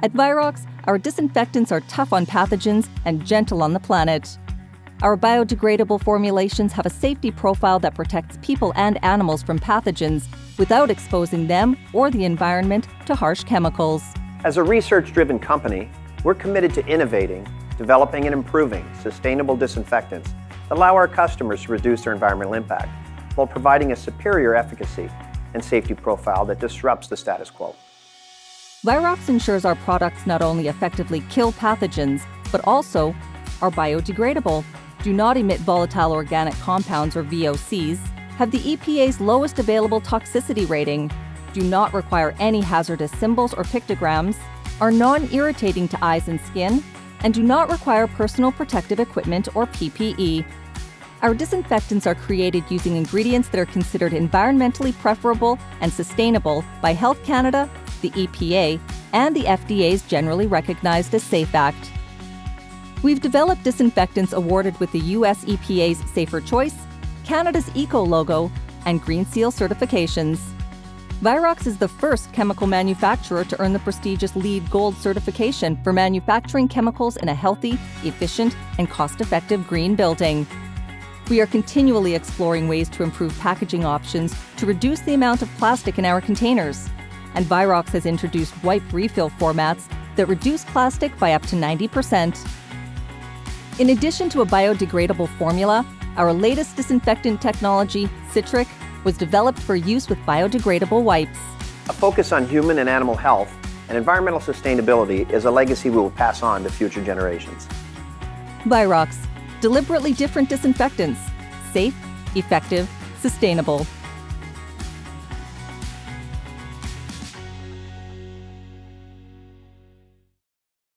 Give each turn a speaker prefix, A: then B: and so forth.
A: At Virox, our disinfectants are tough on pathogens and gentle on the planet. Our biodegradable formulations have a safety profile that protects people and animals from pathogens without exposing them or the environment to harsh chemicals.
B: As a research-driven company, we're committed to innovating, developing and improving sustainable disinfectants that allow our customers to reduce their environmental impact while providing a superior efficacy and safety profile that disrupts the status quo.
A: Virox ensures our products not only effectively kill pathogens, but also are biodegradable, do not emit volatile organic compounds or VOCs, have the EPA's lowest available toxicity rating, do not require any hazardous symbols or pictograms, are non-irritating to eyes and skin, and do not require personal protective equipment or PPE. Our disinfectants are created using ingredients that are considered environmentally preferable and sustainable by Health Canada, the EPA, and the FDA's generally recognized as Safe Act. We've developed disinfectants awarded with the US EPA's Safer Choice, Canada's Eco logo, and Green Seal certifications. Virox is the first chemical manufacturer to earn the prestigious LEED Gold certification for manufacturing chemicals in a healthy, efficient, and cost-effective green building. We are continually exploring ways to improve packaging options to reduce the amount of plastic in our containers. And Virox has introduced wipe refill formats that reduce plastic by up to 90%. In addition to a biodegradable formula, our latest disinfectant technology, Citric, was developed for use with biodegradable wipes.
B: A focus on human and animal health and environmental sustainability is a legacy we will pass on to future generations.
A: Virox, deliberately different disinfectants. Safe, effective, sustainable.